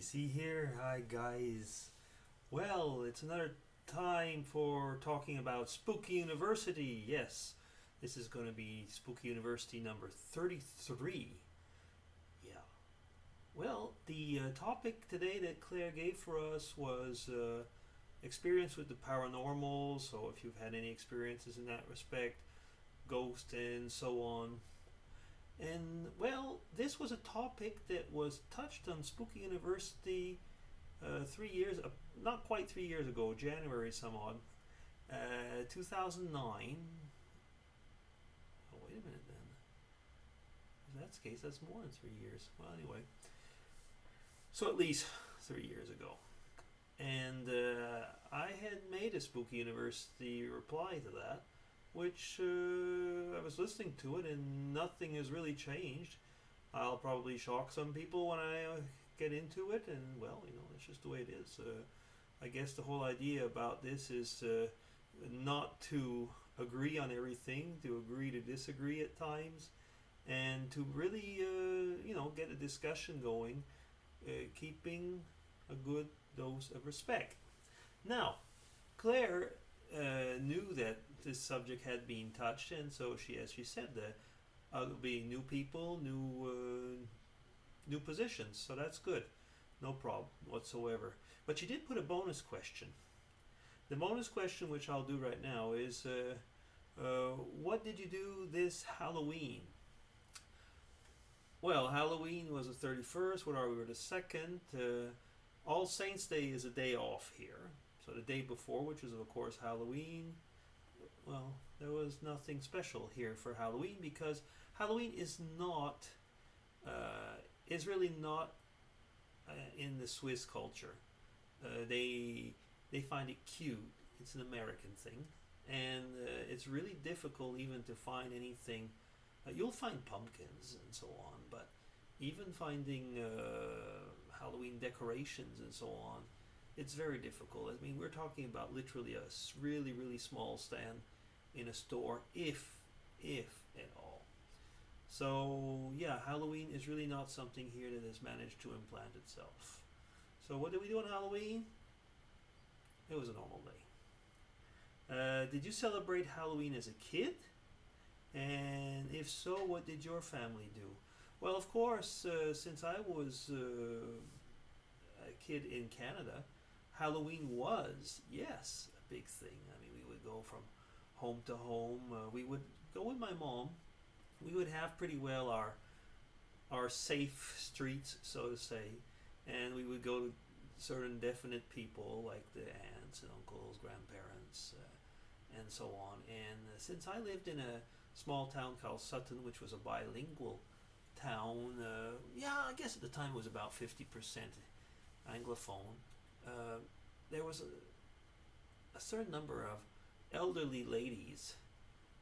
PC here. Hi, guys. Well, it's another time for talking about Spooky University. Yes, this is going to be Spooky University number 33. Yeah. Well, the topic today that Claire gave for us was experience with the paranormal. So, if you've had any experiences in that respect, ghosts and so on. And well, this was a topic that was touched on Spooky University 3 years, not quite 3 years ago, January some odd, 2009. Oh, wait a minute then. If that's the case, that's more than 3 years. Well, anyway. So at least 3 years ago. And I had made a Spooky University reply to that, which I was listening to it and nothing has really changed. I'll probably shock some people when I get into it, and well, it's just the way it is. I guess the whole idea about this is not to agree on everything, to agree to disagree at times, and to really, get a discussion going, keeping a good dose of respect. Now, Claire knew that this subject had been touched, and so as she said, that there'll be new people, new positions, so that's good, no problem whatsoever. But she did put a bonus question. The bonus question, which I'll do right now, is what did you do this Halloween? Well, Halloween was the 31st. What are we? We're the 2nd. All Saints Day is a day off here. So the day before, which is of course Halloween, well, there was nothing special here for Halloween because Halloween is really not in the Swiss culture. They find it cute. It's an American thing, and it's really difficult even to find anything. You'll find pumpkins and so on, but even finding Halloween decorations and so on, it's very difficult. I mean, we're talking about literally a really, really small stand in a store, if at all. So, yeah, Halloween is really not something here that has managed to implant itself. So, what did we do on Halloween? It was a normal day. Did you celebrate Halloween as a kid? And if so, what did your family do? Well, of course, since I was a kid in Canada, Halloween was, yes, a big thing. I mean, we would go from home to home. We would go with my mom. We would have pretty well our safe streets, so to say, and we would go to certain definite people like the aunts and uncles, grandparents, and so on. And since I lived in a small town called Sutton, which was a bilingual town, I guess at the time it was about 50% Anglophone. There was a certain number of elderly ladies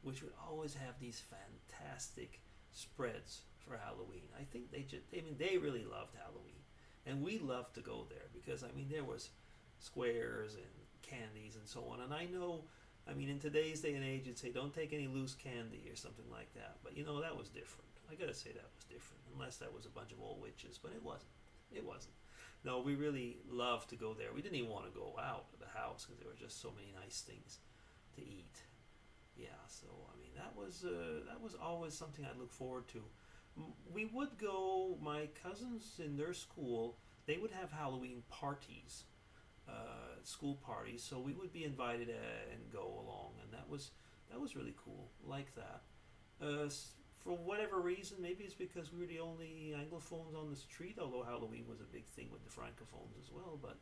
which would always have these fantastic spreads for Halloween. I think they really loved Halloween, and we loved to go there because there was squares and candies and so on. And I know, in today's day and age, you'd say don't take any loose candy or something like that, but that was different. I gotta say that was different, unless that was a bunch of old witches, but it wasn't. It wasn't. No, we really loved to go there. We didn't even want to go out of the house because there were just so many nice things to eat. Yeah, so that was always something I'd look forward to. We would go. My cousins in their school, they would have Halloween parties, school parties. So we would be invited and go along, and that was really cool. Like that. For whatever reason, maybe it's because we were the only Anglophones on the street, although Halloween was a big thing with the Francophones as well, but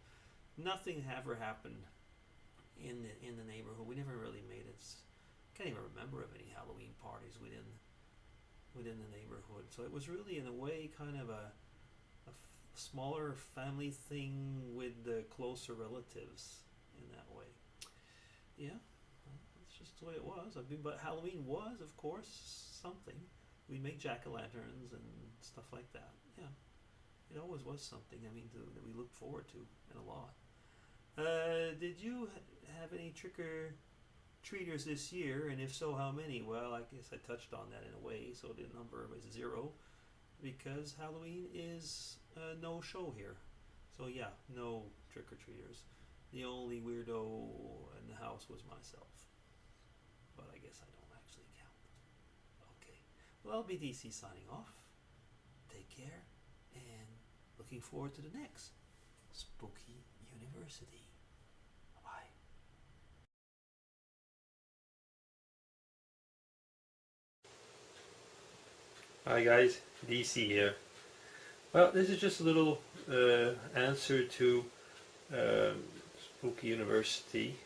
nothing ever happened in the neighborhood. We never really made it. Can't even remember of any Halloween parties within the neighborhood. So it was really, in a way, kind of a smaller family thing with the closer relatives in that way. Yeah, that's just the way it was. But Halloween was, of course, something. We'd make jack-o'-lanterns and stuff like that. Yeah, it always was something. That we looked forward to, and a lot. Did you have any trick-or-treaters this year? And if so, how many? Well, I guess I touched on that in a way. So the number was 0, because Halloween is no show here. So yeah, no trick-or-treaters. The only weirdo in the house was myself. But I guess I don't actually count. Okay. Well, I'll be DC signing off. Take care, and looking forward to the next Spooky University. Bye. Hi guys, DC here. Well, this is just a little answer to Spooky University.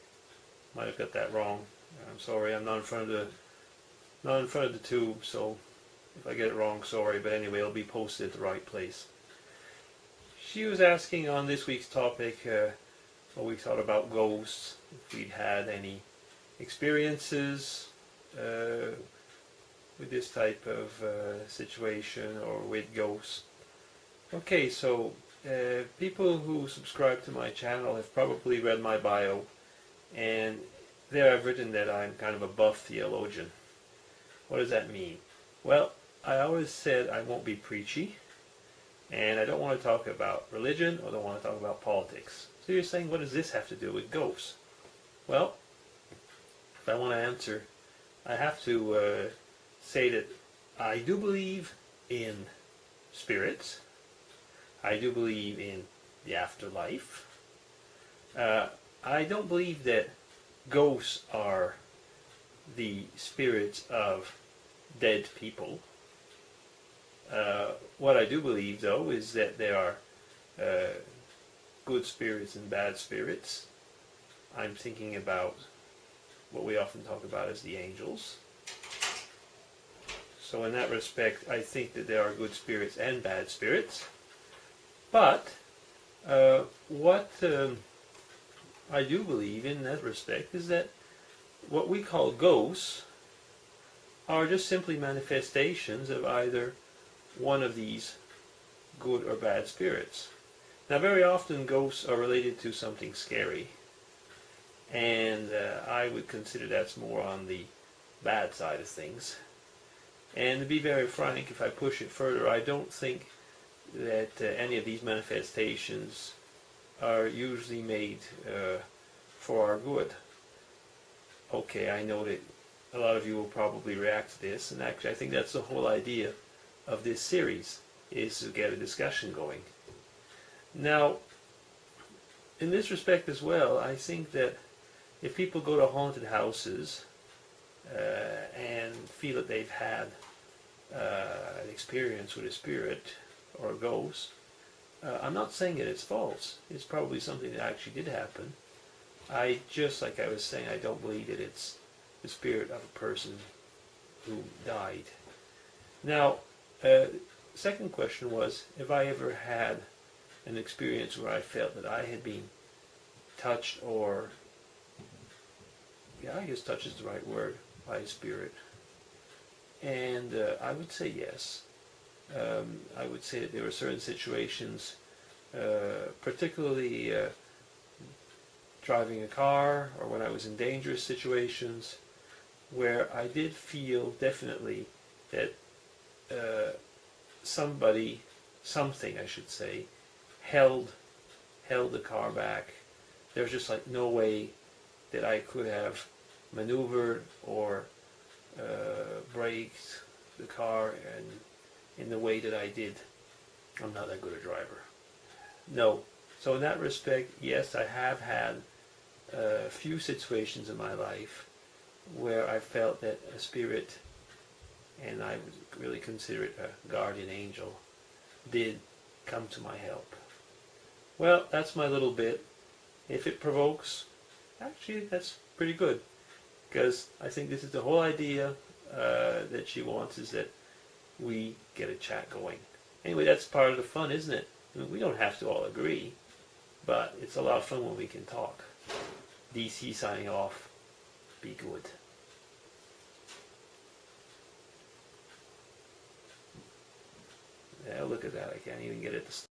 Might have got that wrong. I'm sorry. I'm not in front of the tube, so if I get it wrong, sorry. But anyway, it'll be posted at the right place. She was asking on this week's topic what we thought about ghosts, if we'd had any experiences with this type of situation or with ghosts. Okay, so people who subscribe to my channel have probably read my bio, and there I've written that I'm kind of a buff theologian. What does that mean? Well, I always said I won't be preachy, and I don't want to talk about religion or don't want to talk about politics. So you're saying, what does this have to do with ghosts? Well, if I want to answer, I have to say that I do believe in spirits. I do believe in the afterlife. I don't believe that ghosts are the spirits of dead people. What I do believe, though, is that there are good spirits and bad spirits. I'm thinking about what we often talk about as the angels. So in that respect, I think that there are good spirits and bad spirits. But what I do believe in that respect is that what we call ghosts are just simply manifestations of either one of these good or bad spirits. Now, very often ghosts are related to something scary, and I would consider that's more on the bad side of things. And to be very frank, if I push it further, I don't think that any of these manifestations are usually made for our good. Okay, I know that a lot of you will probably react to this, and actually I think that's the whole idea of this series, is to get a discussion going. Now, in this respect as well, I think that if people go to haunted houses and feel that they've had an experience with a spirit or a ghost, I'm not saying that it's false. It's probably something that actually did happen. Just like I was saying, I don't believe that it's the spirit of a person who died. Now, second question was, have I ever had an experience where I felt that I had been touched, or, yeah, I guess touch is the right word, by a spirit? And I would say yes. I would say that there were certain situations, particularly driving a car or when I was in dangerous situations, where I did feel definitely that something I should say, held the car back. There was just like no way that I could have maneuvered or braked the car and in the way that I did. I'm not that good a driver. No. So in that respect, yes, I have had a few situations in my life where I felt that a spirit, and I would really consider it a guardian angel, did come to my help. Well, that's my little bit. If it provokes, actually that's pretty good, because I think this is the whole idea that she wants, is that we get a chat going. Anyway, that's part of the fun, isn't it? I mean, we don't have to all agree, but it's a lot of fun when we can talk. DC signing off. Be good. Yeah, look at that. I can't even get it to stop.